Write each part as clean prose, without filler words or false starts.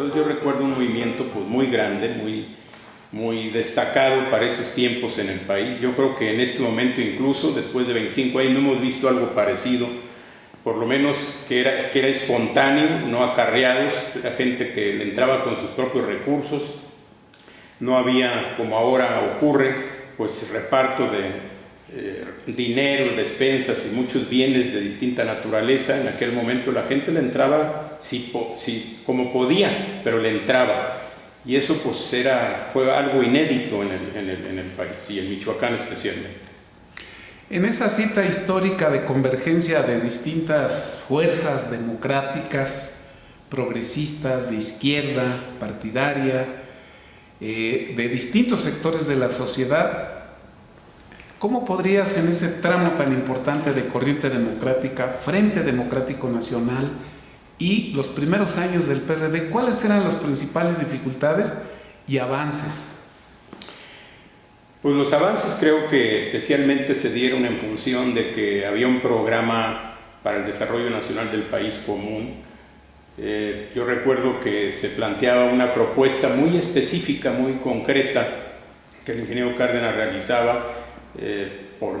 Entonces yo recuerdo un movimiento pues muy grande, muy destacado para esos tiempos en el país. Yo creo que en este momento, incluso después de 25 años, no hemos visto algo parecido, por lo menos que era espontáneo, no acarreados, la gente que le entraba con sus propios recursos. No había, como ahora ocurre, pues reparto de dinero, despensas y muchos bienes de distinta naturaleza. En aquel momento la gente le entraba como podía, pero le entraba. Y eso pues fue algo inédito en el país, y en Michoacán especialmente. En esa cita histórica de convergencia de distintas fuerzas democráticas, progresistas, de izquierda, partidaria, de distintos sectores de la sociedad, ¿cómo podrías en ese tramo tan importante de corriente democrática, Frente Democrático Nacional y los primeros años del PRD, cuáles eran las principales dificultades y avances? Pues los avances creo que especialmente se dieron en función de que había un programa para el desarrollo nacional del país común. Yo recuerdo que se planteaba una propuesta muy específica, muy concreta, que el ingeniero Cárdenas realizaba por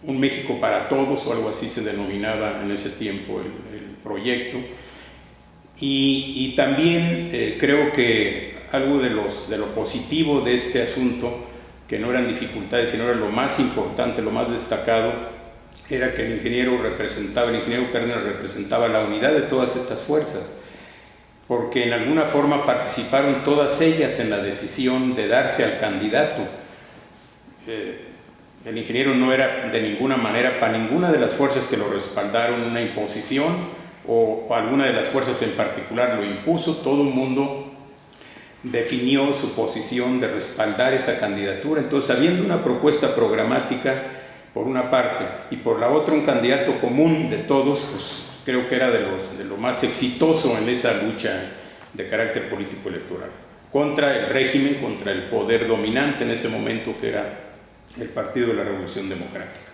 un México para todos, o algo así se denominaba en ese tiempo el proyecto. Y también creo que algo de lo positivo de este asunto, que no eran dificultades, sino era lo más importante, lo más destacado, era que el ingeniero Cárdenas representaba la unidad de todas estas fuerzas, porque en alguna forma participaron todas ellas en la decisión de darse al candidato. El ingeniero no era de ninguna manera, para ninguna de las fuerzas que lo respaldaron, una imposición, o alguna de las fuerzas en particular lo impuso. Todo el mundo definió su posición de respaldar esa candidatura. Entonces, habiendo una propuesta programática por una parte y por la otra un candidato común de todos, pues creo que era de lo más exitoso en esa lucha de carácter político electoral contra el régimen, contra el poder dominante en ese momento, que era el Partido de la Revolución Democrática.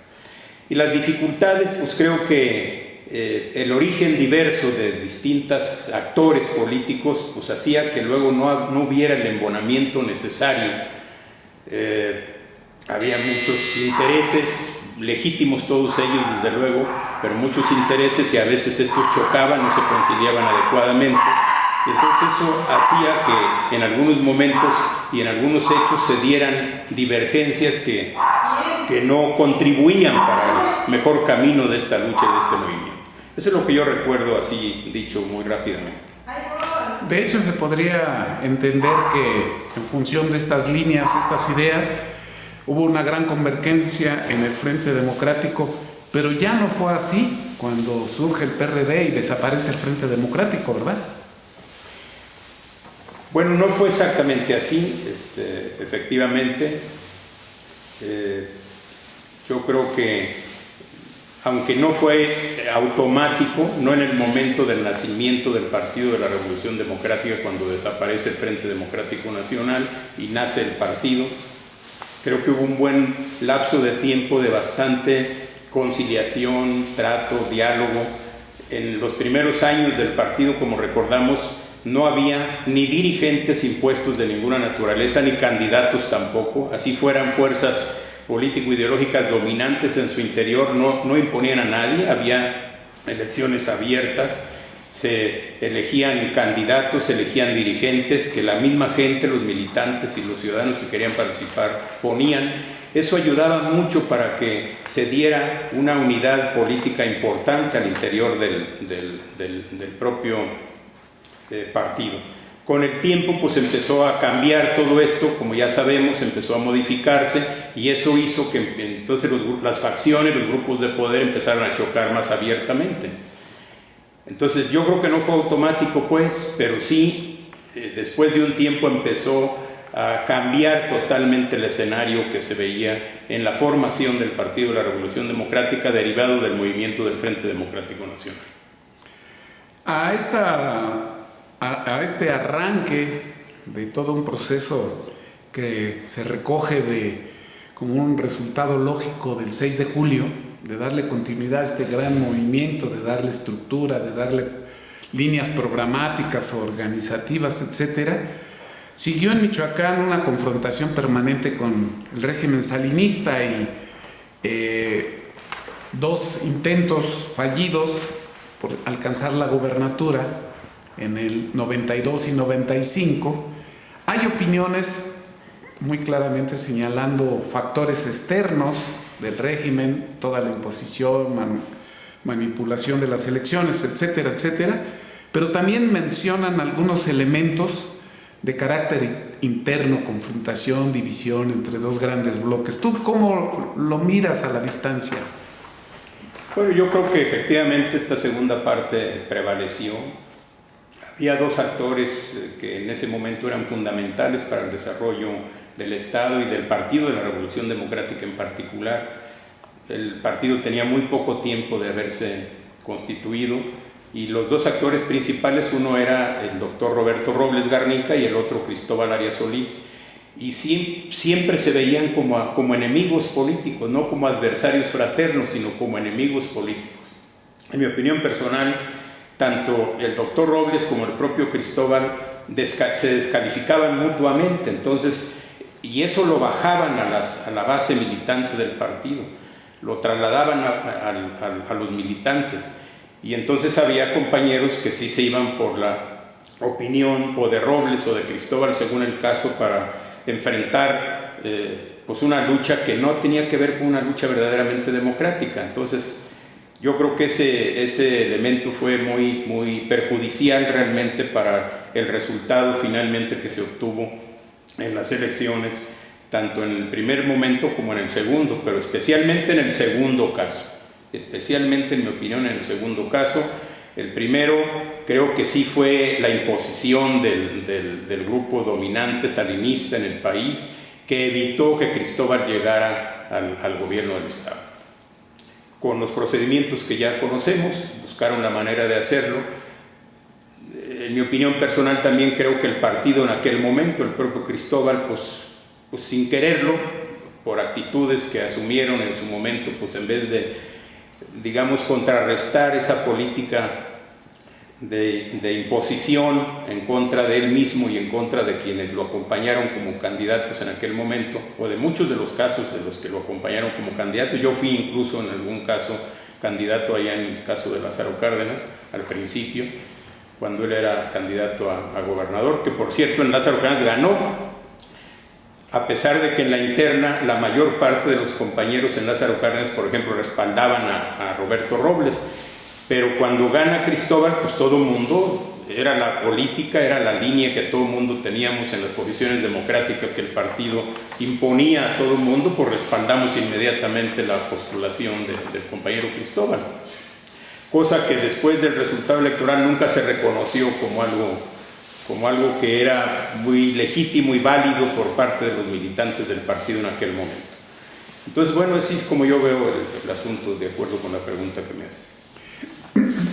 Y las dificultades, pues creo que el origen diverso de distintos actores políticos pues hacía que luego no hubiera el embonamiento necesario. Había muchos intereses, legítimos todos ellos desde luego, pero muchos intereses, y a veces estos chocaban, no se conciliaban adecuadamente. Y entonces eso hacía que en algunos momentos y en algunos hechos se dieran divergencias que no contribuían para el mejor camino de esta lucha y de este movimiento. Eso es lo que yo recuerdo, así dicho muy rápidamente. De hecho, se podría entender que en función de estas líneas, estas ideas, hubo una gran convergencia en el Frente Democrático, pero ya no fue así cuando surge el PRD y desaparece el Frente Democrático, ¿verdad? Bueno, no fue exactamente así, efectivamente. Yo creo que aunque no fue automático, no en el momento del nacimiento del Partido de la Revolución Democrática, cuando desaparece el Frente Democrático Nacional y nace el partido, creo que hubo un buen lapso de tiempo de bastante conciliación, trato, diálogo. En los primeros años del partido, como recordamos, no había ni dirigentes impuestos de ninguna naturaleza, ni candidatos tampoco, así fueran fuerzas político-ideológicas dominantes en su interior, no imponían a nadie. Había elecciones abiertas, se elegían candidatos, se elegían dirigentes que la misma gente, los militantes y los ciudadanos que querían participar ponían. Eso ayudaba mucho para que se diera una unidad política importante al interior del propio partido. Con el tiempo pues empezó a cambiar todo esto, como ya sabemos, empezó a modificarse, y eso hizo que entonces las facciones, los grupos de poder empezaron a chocar más abiertamente. Entonces yo creo que no fue automático pues, pero sí, después de un tiempo empezó a cambiar totalmente el escenario que se veía en la formación del Partido de la Revolución Democrática, derivado del movimiento del Frente Democrático Nacional. A este arranque de todo un proceso que se recoge como un resultado lógico del 6 de julio, de darle continuidad a este gran movimiento, de darle estructura, de darle líneas programáticas, organizativas, etcétera, siguió en Michoacán una confrontación permanente con el régimen salinista y dos intentos fallidos por alcanzar la gobernatura en el 92 y 95. Hay opiniones muy claramente señalando factores externos del régimen, toda la imposición, manipulación de las elecciones, etcétera, etcétera, pero también mencionan algunos elementos de carácter interno, confrontación, división entre dos grandes bloques. ¿Tú cómo lo miras a la distancia? Bueno, yo creo que efectivamente esta segunda parte prevaleció. Había dos actores que en ese momento eran fundamentales para el desarrollo del Estado y del Partido de la Revolución Democrática en particular. El partido tenía muy poco tiempo de haberse constituido y los dos actores principales, uno era el doctor Roberto Robles Garnica y el otro Cristóbal Arias Solís, y siempre se veían como enemigos políticos, no como adversarios fraternos, sino como enemigos políticos. En mi opinión personal, tanto el doctor Robles como el propio Cristóbal se descalificaban mutuamente, entonces, y eso lo bajaban a la base militante del partido, lo trasladaban a los militantes, y entonces había compañeros que sí se iban por la opinión o de Robles o de Cristóbal, según el caso, para enfrentar pues una lucha que no tenía que ver con una lucha verdaderamente democrática. Entonces yo creo que ese elemento fue muy perjudicial realmente para el resultado finalmente que se obtuvo en las elecciones, tanto en el primer momento como en el segundo, pero especialmente en el segundo caso, especialmente en mi opinión en el segundo caso. El primero creo que sí fue la imposición del grupo dominante salinista en el país, que evitó que Cristóbal llegara al gobierno del Estado. Con los procedimientos que ya conocemos, buscaron la manera de hacerlo. En mi opinión personal también creo que el partido en aquel momento, el propio Cristóbal, pues sin quererlo, por actitudes que asumieron en su momento, pues en vez de, digamos, contrarrestar esa política de imposición en contra de él mismo y en contra de quienes lo acompañaron como candidatos en aquel momento, o de muchos de los casos de los que lo acompañaron como candidato. Yo fui incluso en algún caso candidato allá en el caso de Lázaro Cárdenas, al principio, cuando él era candidato a gobernador, que por cierto en Lázaro Cárdenas ganó, a pesar de que en la interna la mayor parte de los compañeros en Lázaro Cárdenas, por ejemplo, respaldaban a Roberto Robles, pero cuando gana Cristóbal, pues todo el mundo, era la política, era la línea que todo el mundo teníamos en las posiciones democráticas que el partido imponía a todo el mundo, pues respaldamos inmediatamente la postulación del compañero Cristóbal, cosa que después del resultado electoral nunca se reconoció como algo que era muy legítimo y válido por parte de los militantes del partido en aquel momento. Entonces, bueno, así es como yo veo el asunto, de acuerdo con la pregunta que me haces.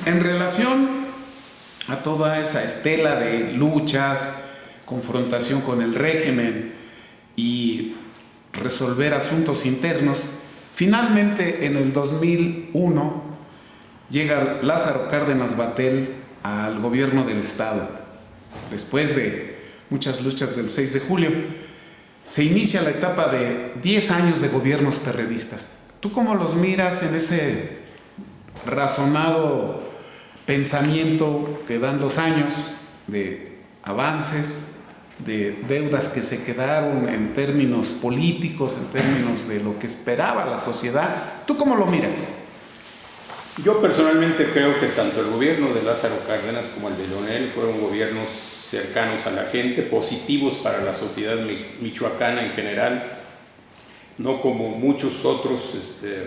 En relación a toda esa estela de luchas, confrontación con el régimen y resolver asuntos internos, finalmente en el 2001 llega Lázaro Cárdenas Batlle al gobierno del Estado. Después de muchas luchas del 6 de julio, se inicia la etapa de 10 años de gobiernos perredistas. ¿Tú cómo los miras en ese razonado pensamiento que dan los años de avances, de deudas que se quedaron en términos políticos, en términos de lo que esperaba la sociedad? ¿Tú cómo lo miras? Yo personalmente creo que tanto el gobierno de Lázaro Cárdenas como el de Leonel fueron gobiernos cercanos a la gente, positivos para la sociedad michoacana en general, no como muchos otros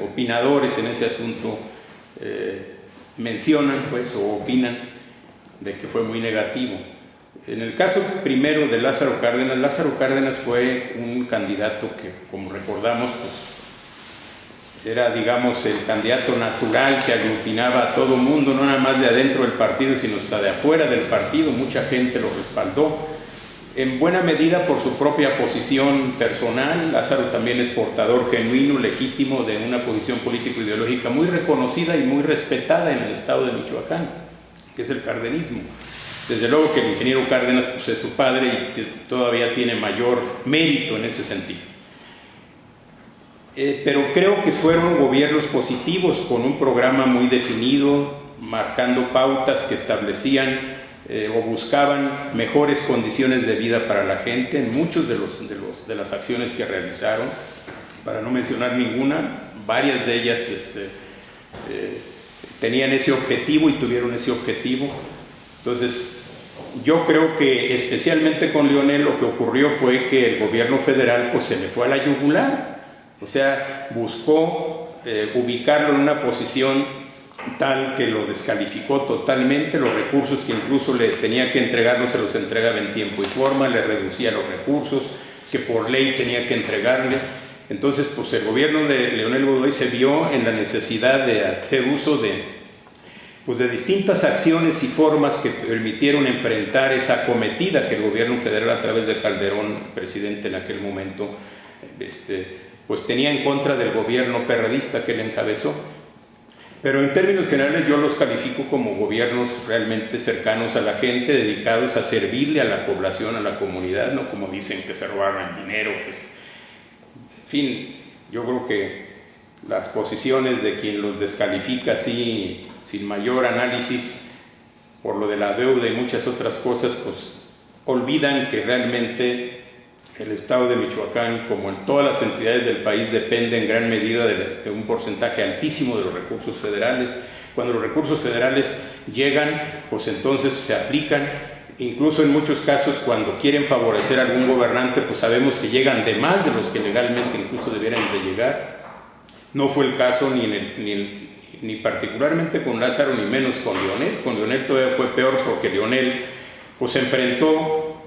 opinadores en ese asunto mencionan, pues, o opinan de que fue muy negativo. En el caso primero de Lázaro Cárdenas fue un candidato que, como recordamos, pues, era, digamos, el candidato natural que aglutinaba a todo mundo, no nada más de adentro del partido, sino hasta de afuera del partido. Mucha gente lo respaldó, en buena medida por su propia posición personal. Lázaro también es portador genuino, legítimo de una posición político-ideológica muy reconocida y muy respetada en el estado de Michoacán. que es el cardenismo. Desde luego que el ingeniero Cárdenas pues, es su padre y que todavía tiene mayor mérito en ese sentido. Pero creo que fueron gobiernos positivos con un programa muy definido, marcando pautas que establecían o buscaban mejores condiciones de vida para la gente en muchos de las acciones que realizaron. Para no mencionar ninguna, varias de ellas tenían ese objetivo y tuvieron ese objetivo. Entonces, yo creo que especialmente con Leonel lo que ocurrió fue que el gobierno federal pues, se le fue a la yugular. O sea, buscó ubicarlo en una posición tal que lo descalificó totalmente. Los recursos que incluso le tenía que entregar no se los entregaba en tiempo y forma, le reducía los recursos que por ley tenía que entregarle. Entonces, pues el gobierno de Leonel Godoy se vio en la necesidad de hacer uso de distintas acciones y formas que permitieron enfrentar esa acometida que el gobierno federal, a través de Calderón, presidente en aquel momento, pues tenía en contra del gobierno perredista que le encabezó. Pero en términos generales yo los califico como gobiernos realmente cercanos a la gente, dedicados a servirle a la población, a la comunidad, no como dicen que se robaron el dinero, que es... En fin, yo creo que las posiciones de quien los descalifica así, sin mayor análisis, por lo de la deuda y muchas otras cosas, pues olvidan que realmente el Estado de Michoacán, como en todas las entidades del país, depende en gran medida de un porcentaje altísimo de los recursos federales. Cuando los recursos federales llegan, pues entonces se aplican. Incluso en muchos casos, cuando quieren favorecer a algún gobernante, pues sabemos que llegan de más de los que legalmente incluso debieran de llegar. No fue el caso ni particularmente con Lázaro, ni menos con Leonel. Con Leonel todavía fue peor, porque Leonel pues enfrentó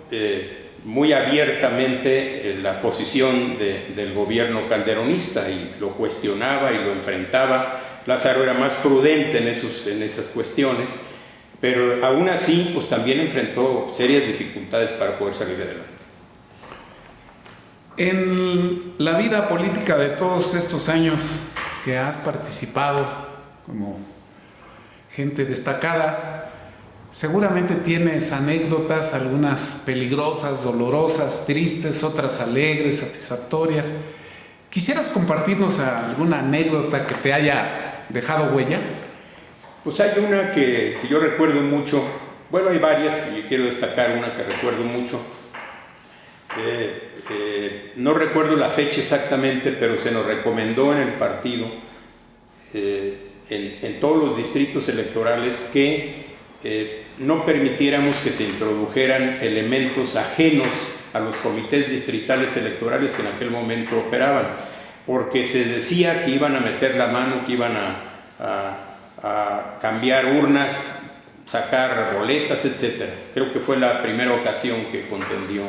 muy abiertamente la posición del gobierno calderonista y lo cuestionaba y lo enfrentaba. Lázaro era más prudente en esas cuestiones, pero aún así pues también enfrentó serias dificultades para poder salir adelante. En la vida política de todos estos años que has participado como gente destacada, seguramente tienes anécdotas, algunas peligrosas, dolorosas, tristes, otras alegres, satisfactorias. ¿Quisieras compartirnos alguna anécdota que te haya dejado huella? Pues hay una que yo recuerdo mucho. Bueno, hay varias y quiero destacar una que recuerdo mucho. No recuerdo la fecha exactamente, pero se nos recomendó en el partido, en todos los distritos electorales, que no permitiéramos que se introdujeran elementos ajenos a los comités distritales electorales que en aquel momento operaban, porque se decía que iban a meter la mano, que iban a cambiar urnas, sacar boletas, etc. Creo que fue la primera ocasión que contendió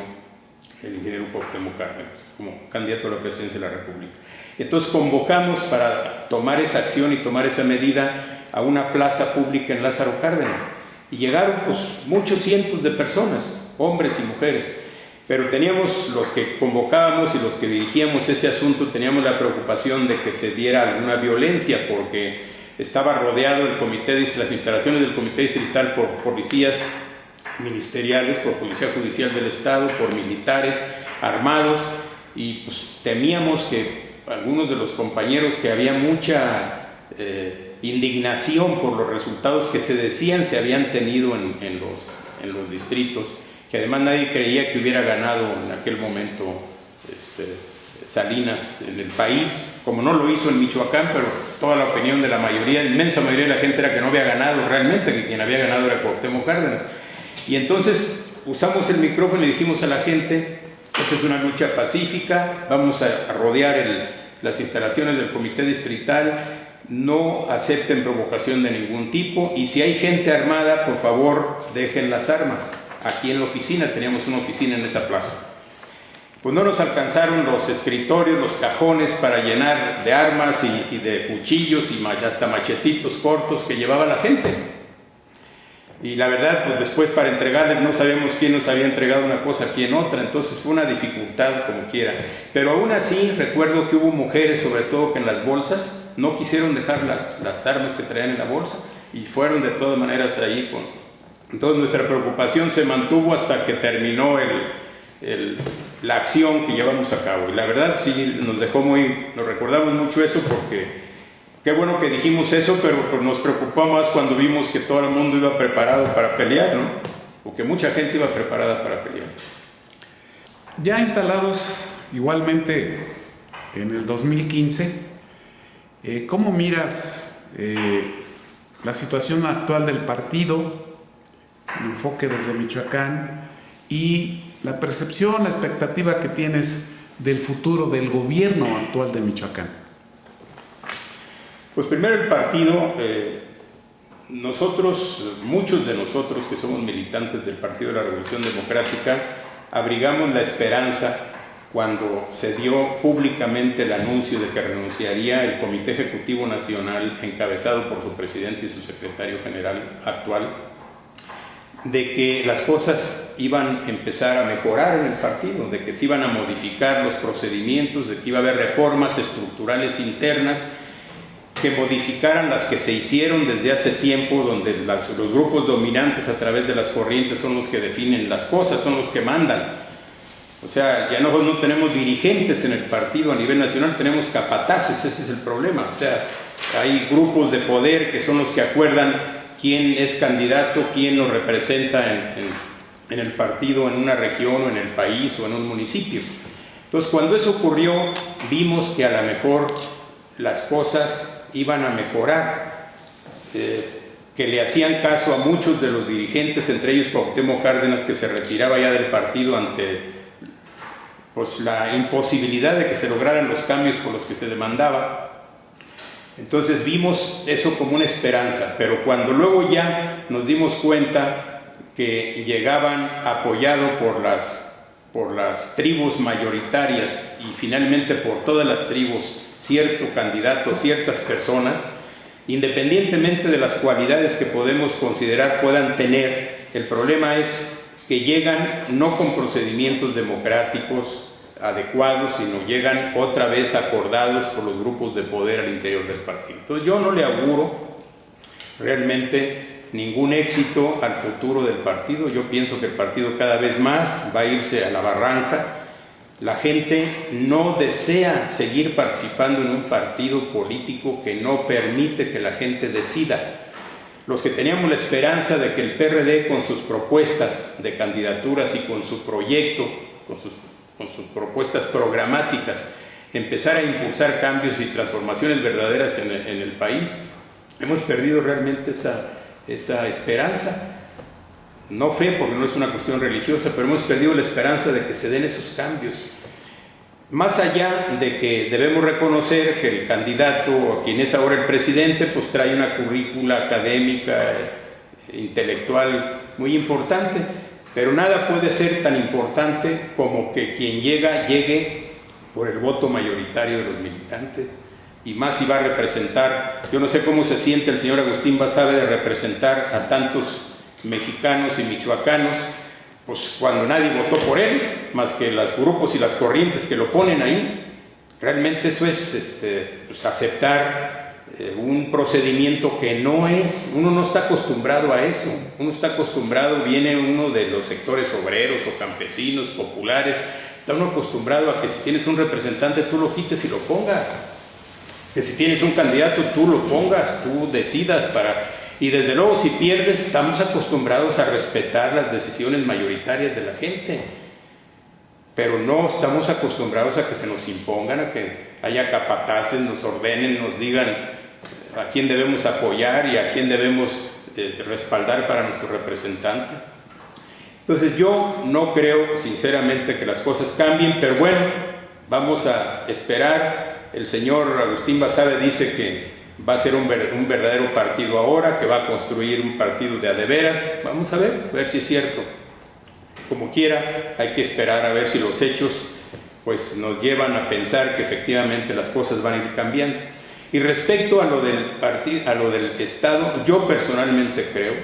el ingeniero Cuauhtémoc Cárdenas como candidato a la presidencia de la República. Entonces convocamos para tomar esa acción y tomar esa medida a una plaza pública en Lázaro Cárdenas, y llegaron pues muchos cientos de personas, hombres y mujeres, pero teníamos, los que convocábamos y los que dirigíamos ese asunto, teníamos la preocupación de que se diera alguna violencia, porque estaba rodeado las instalaciones del comité distrital por policías ministeriales, por policía judicial del estado, por militares armados, y pues temíamos que algunos de los compañeros, que había mucha indignación por los resultados que se decían se habían tenido en los distritos, que además nadie creía que hubiera ganado en aquel momento Salinas en el país, como no lo hizo en Michoacán, pero toda la opinión de la mayoría, inmensa mayoría de la gente, era que no había ganado realmente, que quien había ganado era Cuauhtémoc Cárdenas. Y entonces usamos el micrófono y dijimos a la gente: esta es una lucha pacífica, vamos a rodear las instalaciones del comité distrital, no acepten provocación de ningún tipo, y si hay gente armada, por favor dejen las armas. Aquí en la oficina, teníamos una oficina en esa plaza. Pues no nos alcanzaron los escritorios, los cajones para llenar de armas y de cuchillos y hasta machetitos cortos que llevaba la gente. Y la verdad, pues después para entregarles no sabíamos quién nos había entregado una cosa, quién otra, entonces fue una dificultad como quiera. Pero aún así recuerdo que hubo mujeres, sobre todo, que en las bolsas no quisieron dejar las armas que traían en la bolsa, y fueron de todas maneras ahí. Entonces nuestra preocupación se mantuvo hasta que terminó la acción que llevamos a cabo. Y la verdad sí nos recordamos mucho eso, porque qué bueno que dijimos eso, pero pues nos preocupó más cuando vimos que todo el mundo iba preparado para pelear, ¿no? O que mucha gente iba preparada para pelear. Ya instalados igualmente en el 2015, ¿cómo miras la situación actual del partido, el enfoque desde Michoacán y la percepción, la expectativa que tienes del futuro del gobierno actual de Michoacán? Pues primero el partido, muchos de nosotros que somos militantes del Partido de la Revolución Democrática, abrigamos la esperanza cuando se dio públicamente el anuncio de que renunciaría el Comité Ejecutivo Nacional encabezado por su presidente y su secretario general actual, de que las cosas iban a empezar a mejorar en el partido, de que se iban a modificar los procedimientos, de que iba a haber reformas estructurales internas que modificaran las que se hicieron desde hace tiempo, donde los grupos dominantes a través de las corrientes son los que definen las cosas, son los que mandan. O sea, ya no tenemos dirigentes en el partido a nivel nacional, tenemos capataces, ese es el problema. O sea, hay grupos de poder que son los que acuerdan quién es candidato, quién lo representa en el partido, en una región o en el país o en un municipio. Entonces, cuando eso ocurrió, vimos que a lo mejor las cosas iban a mejorar, que le hacían caso a muchos de los dirigentes, entre ellos Cuauhtémoc Cárdenas, que se retiraba ya del partido ante pues, la imposibilidad de que se lograran los cambios por los que se demandaba. Entonces vimos eso como una esperanza, pero cuando luego ya nos dimos cuenta que llegaban apoyado por las tribus mayoritarias y finalmente por todas las tribus, cierto candidato, ciertas personas, independientemente de las cualidades que podemos considerar puedan tener, el problema es que llegan no con procedimientos democráticos adecuados, sino llegan otra vez acordados por los grupos de poder al interior del partido. Entonces yo no le auguro realmente ningún éxito al futuro del partido. Yo pienso que el partido cada vez más va a irse a la barranca. La gente no desea seguir participando en un partido político que no permite que la gente decida. Los que teníamos la esperanza de que el PRD, con sus propuestas de candidaturas y con su proyecto, con sus propuestas programáticas, empezara a impulsar cambios y transformaciones verdaderas en el país, hemos perdido realmente esa esperanza. No fe, porque no es una cuestión religiosa, pero hemos perdido la esperanza de que se den esos cambios. Más allá de que debemos reconocer que el candidato, quien es ahora el presidente, pues trae una currícula académica, intelectual muy importante, pero nada puede ser tan importante como que quien llegue por el voto mayoritario de los militantes, y más si va a representar. Yo no sé cómo se siente el señor Agustín Basabe de representar a tantos mexicanos y michoacanos, pues cuando nadie votó por él, más que los grupos y las corrientes que lo ponen ahí. Realmente eso es pues aceptar un procedimiento que no es, uno no está acostumbrado a eso, uno está acostumbrado, viene uno de los sectores obreros o campesinos, populares, está uno acostumbrado a que si tienes un representante tú lo quites y lo pongas, que si tienes un candidato tú lo pongas, tú decidas y desde luego si pierdes estamos acostumbrados a respetar las decisiones mayoritarias de la gente, pero no estamos acostumbrados a que se nos impongan, a que haya capataces, nos ordenen, nos digan a quién debemos apoyar y a quién debemos respaldar para nuestro representante. Entonces yo no creo sinceramente que las cosas cambien, pero bueno, vamos a esperar. El señor Agustín Basabe dice que va a ser un verdadero partido ahora, que va a construir un partido de a de veras. Vamos a ver si es cierto. Como quiera, hay que esperar a ver si los hechos pues, nos llevan a pensar que efectivamente las cosas van a ir cambiando. Y respecto a lo del Estado, yo personalmente creo,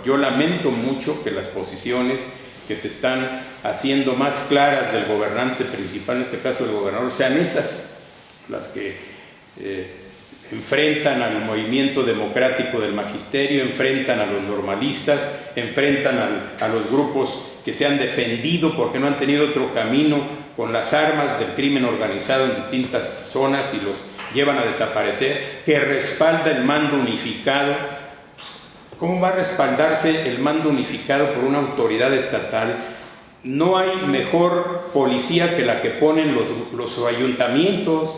yo lamento mucho que las posiciones que se están haciendo más claras del gobernante principal, en este caso el gobernador, sean esas las que enfrentan al movimiento democrático del magisterio, enfrentan a los normalistas, enfrentan a los grupos que se han defendido porque no han tenido otro camino con las armas del crimen organizado en distintas zonas y los llevan a desaparecer, que respalda el mando unificado. ¿Cómo va a respaldarse el mando unificado por una autoridad estatal? No hay mejor policía que la que ponen los ayuntamientos.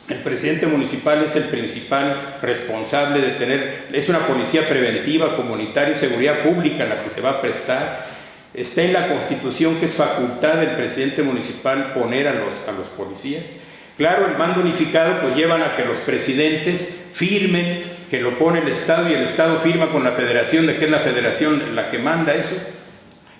El presidente municipal es el principal responsable de tener, es una policía preventiva, comunitaria y seguridad pública la que se va a prestar. Está en la Constitución que es facultad del presidente municipal poner a los policías. Claro, el mando unificado pues llevan a que los presidentes firmen, que lo pone el Estado y el Estado firma con la Federación, de que es la Federación la que manda eso.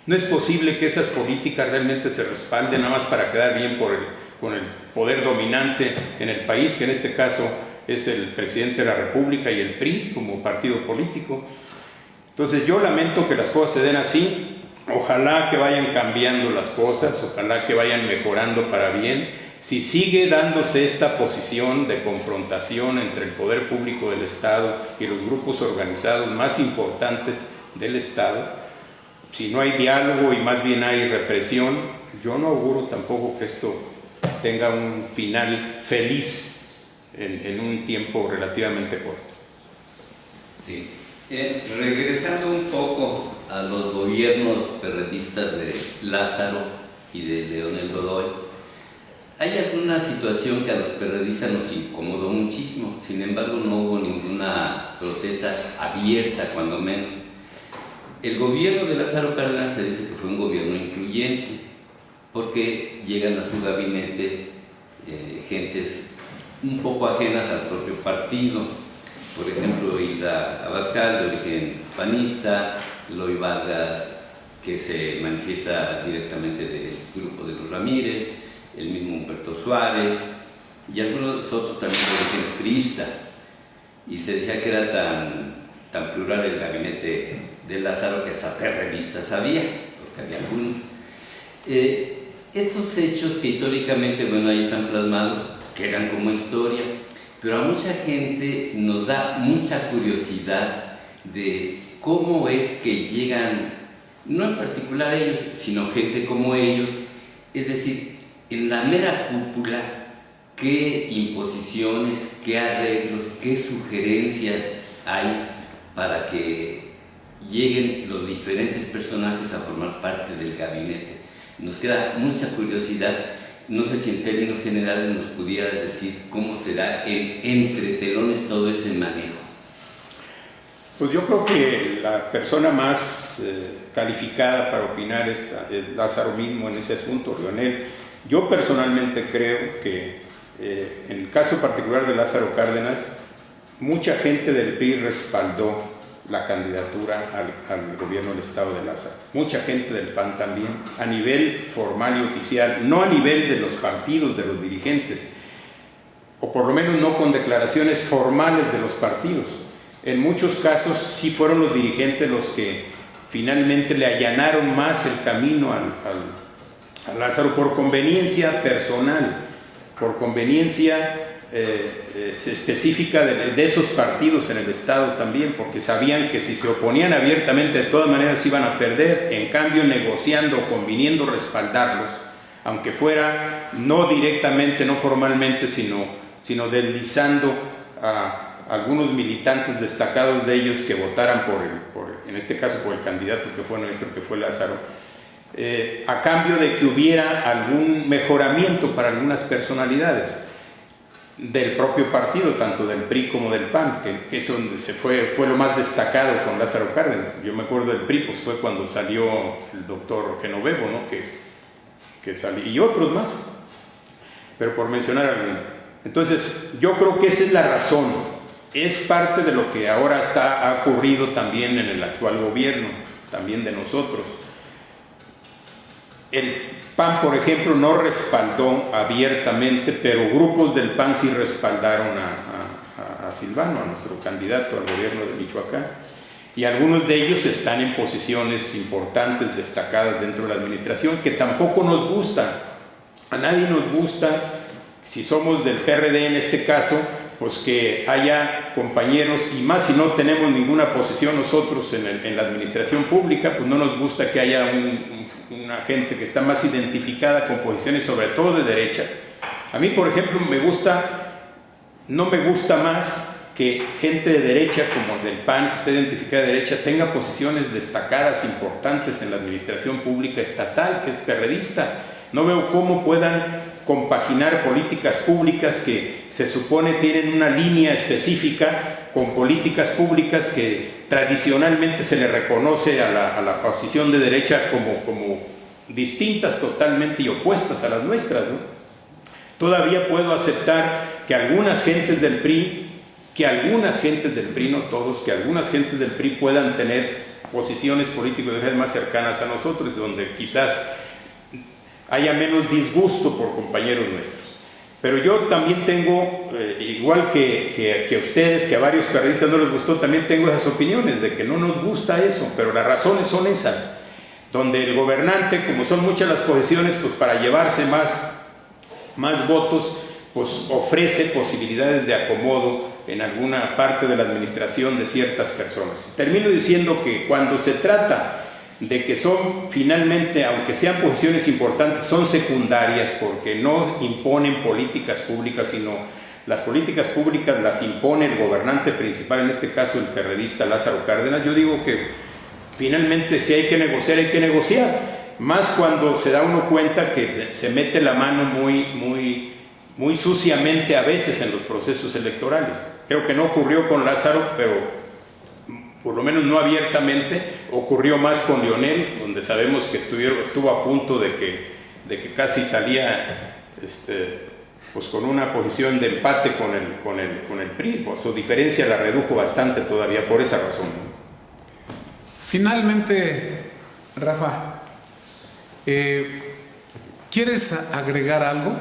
No es posible que esas políticas realmente se respalden nada más para quedar bien con el poder dominante en el país, que en este caso es el presidente de la República y el PRI como partido político. Entonces yo lamento que las cosas se den así. Ojalá que vayan cambiando las cosas, ojalá que vayan mejorando para bien. Si sigue dándose esta posición de confrontación entre el poder público del Estado y los grupos organizados más importantes del Estado, si no hay diálogo y más bien hay represión, yo no auguro tampoco que esto tenga un final feliz en un tiempo relativamente corto. Sí. Regresando un poco a los gobiernos perredistas de Lázaro y de Leonel Godoy, hay alguna situación que a los perredistas nos incomodó muchísimo. Sin embargo, no hubo ninguna protesta abierta, cuando menos. El gobierno de Lázaro Cárdenas se dice que fue un gobierno incluyente, porque llegan a su gabinete gentes un poco ajenas al propio partido. Por ejemplo, Hilda Abascal, de origen panista, Eloy Vargas, que se manifiesta directamente del grupo de los Ramírez, el mismo Humberto Suárez, y algunos otros también de origen priista. Y se decía que era tan plural el gabinete de Lázaro que hasta perredistas había, porque había algunos. Estos hechos que históricamente, bueno, ahí están plasmados, quedan como historia, pero a mucha gente nos da mucha curiosidad de cómo es que llegan, no en particular ellos, sino gente como ellos, es decir, en la mera cúpula, qué imposiciones, qué arreglos, qué sugerencias hay para que lleguen los diferentes personajes a formar parte del gabinete. Nos queda mucha curiosidad. No sé si en términos generales nos pudieras decir cómo será entre telones todo ese manejo. Pues yo creo que la persona más calificada para opinar es Lázaro mismo en ese asunto, Leonel. Yo personalmente creo que en el caso particular de Lázaro Cárdenas, mucha gente del PRI respaldó la candidatura al gobierno del Estado de Lázaro. Mucha gente del PAN también, a nivel formal y oficial, no a nivel de los partidos, de los dirigentes, o por lo menos no con declaraciones formales de los partidos. En muchos casos sí fueron los dirigentes los que finalmente le allanaron más el camino a Lázaro por conveniencia personal, por conveniencia específica de esos partidos en el Estado también, porque sabían que si se oponían abiertamente de todas maneras iban a perder. En cambio, negociando o conviniendo respaldarlos, aunque fuera no directamente, no formalmente, sino deslizando a algunos militantes destacados de ellos que votaran en este caso por el candidato que fue nuestro, que fue Lázaro, a cambio de que hubiera algún mejoramiento para algunas personalidades del propio partido, tanto del PRI como del PAN, que es donde fue lo más destacado con Lázaro Cárdenas. Yo me acuerdo del PRI, pues fue cuando salió el doctor Genovevo, ¿no? que salió, y otros más, pero por mencionar alguno. Entonces, yo creo que esa es la razón, es parte de lo que ahora ha ocurrido también en el actual gobierno, también de nosotros. El PAN, por ejemplo, no respaldó abiertamente, pero grupos del PAN sí respaldaron a Silvano, a nuestro candidato al gobierno de Michoacán. Y algunos de ellos están en posiciones importantes, destacadas dentro de la administración, que tampoco nos gustan. A nadie nos gusta, si somos del PRD en este caso, pues que haya compañeros, y más si no tenemos ninguna posición nosotros en la administración pública, pues no nos gusta que haya una gente que está más identificada con posiciones sobre todo de derecha. A mí, por ejemplo, no me gusta más que gente de derecha como del PAN, que esté identificada de derecha, tenga posiciones destacadas, importantes en la administración pública estatal, que es perredista. No veo cómo puedan compaginar políticas públicas que se supone tienen una línea específica con políticas públicas que tradicionalmente se le reconoce a la posición de derecha como distintas totalmente y opuestas a las nuestras, ¿no? Todavía puedo aceptar que algunas gentes del PRI, no todos, que algunas gentes del PRI puedan tener posiciones políticas más cercanas a nosotros, donde quizás haya menos disgusto por compañeros nuestros. Pero yo también tengo, igual que a ustedes, que a varios periodistas no les gustó, también tengo esas opiniones de que no nos gusta eso, pero las razones son esas, donde el gobernante, como son muchas las posiciones, pues para llevarse más votos, pues ofrece posibilidades de acomodo en alguna parte de la administración de ciertas personas. Termino diciendo que cuando se trata de que son finalmente, aunque sean posiciones importantes, son secundarias porque no imponen políticas públicas, sino las políticas públicas las impone el gobernante principal, en este caso el perredista Lázaro Cárdenas. Yo digo que finalmente si hay que negociar, más cuando se da uno cuenta que se mete la mano muy suciamente a veces en los procesos electorales. Creo que no ocurrió con Lázaro, pero por lo menos no abiertamente, ocurrió más con Leonel, donde sabemos que estuvo a punto de que casi salía pues con una posición de empate con el PRI. Pues su diferencia la redujo bastante todavía por esa razón. Finalmente, Rafa, ¿quieres agregar algo?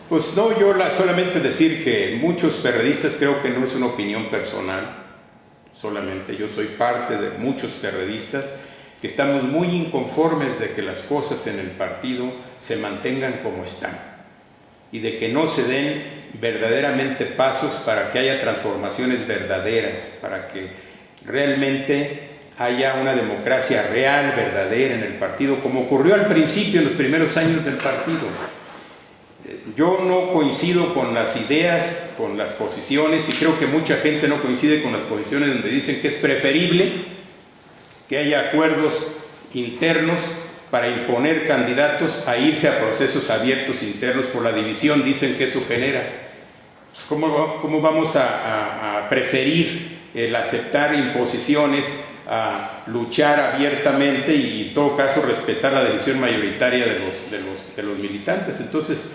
Pues no, yo solamente decir que muchos perredistas, creo que no es una opinión personal, solamente yo soy parte de muchos perredistas que estamos muy inconformes de que las cosas en el partido se mantengan como están y de que no se den verdaderamente pasos para que haya transformaciones verdaderas, para que realmente haya una democracia real, verdadera en el partido, como ocurrió al principio, en los primeros años del partido. Yo no coincido con las ideas, con las posiciones, y creo que mucha gente no coincide con las posiciones donde dicen que es preferible que haya acuerdos internos para imponer candidatos a irse a procesos abiertos internos por la división, dicen que eso genera. Pues ¿cómo vamos a preferir el aceptar imposiciones a luchar abiertamente y en todo caso respetar la decisión mayoritaria de los militantes? Entonces,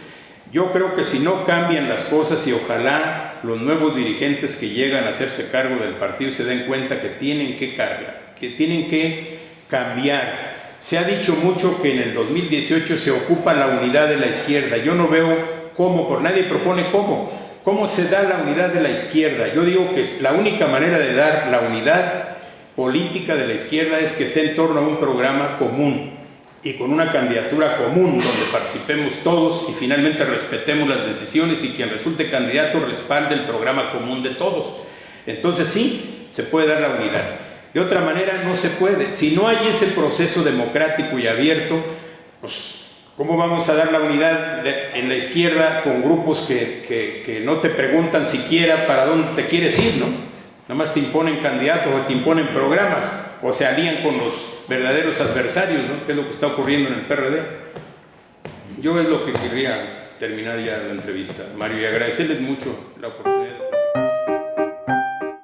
yo creo que si no cambian las cosas y ojalá los nuevos dirigentes que llegan a hacerse cargo del partido se den cuenta que tienen que cambiar. Se ha dicho mucho que en el 2018 se ocupa la unidad de la izquierda. Yo no veo cómo, por nadie propone cómo se da la unidad de la izquierda. Yo digo que la única manera de dar la unidad política de la izquierda es que sea en torno a un programa común y con una candidatura común donde participemos todos y finalmente respetemos las decisiones y quien resulte candidato respalde el programa común de todos. Entonces sí, se puede dar la unidad. De otra manera no se puede. Si no hay ese proceso democrático y abierto, pues ¿cómo vamos a dar la unidad en la izquierda con grupos que no te preguntan siquiera para dónde te quieres ir, ¿no? Nada más te imponen candidatos o te imponen programas o se alían con los verdaderos adversarios, ¿no? Que es lo que está ocurriendo en el PRD. Yo es lo que querría terminar ya la entrevista, Mario, y agradecerles mucho la oportunidad.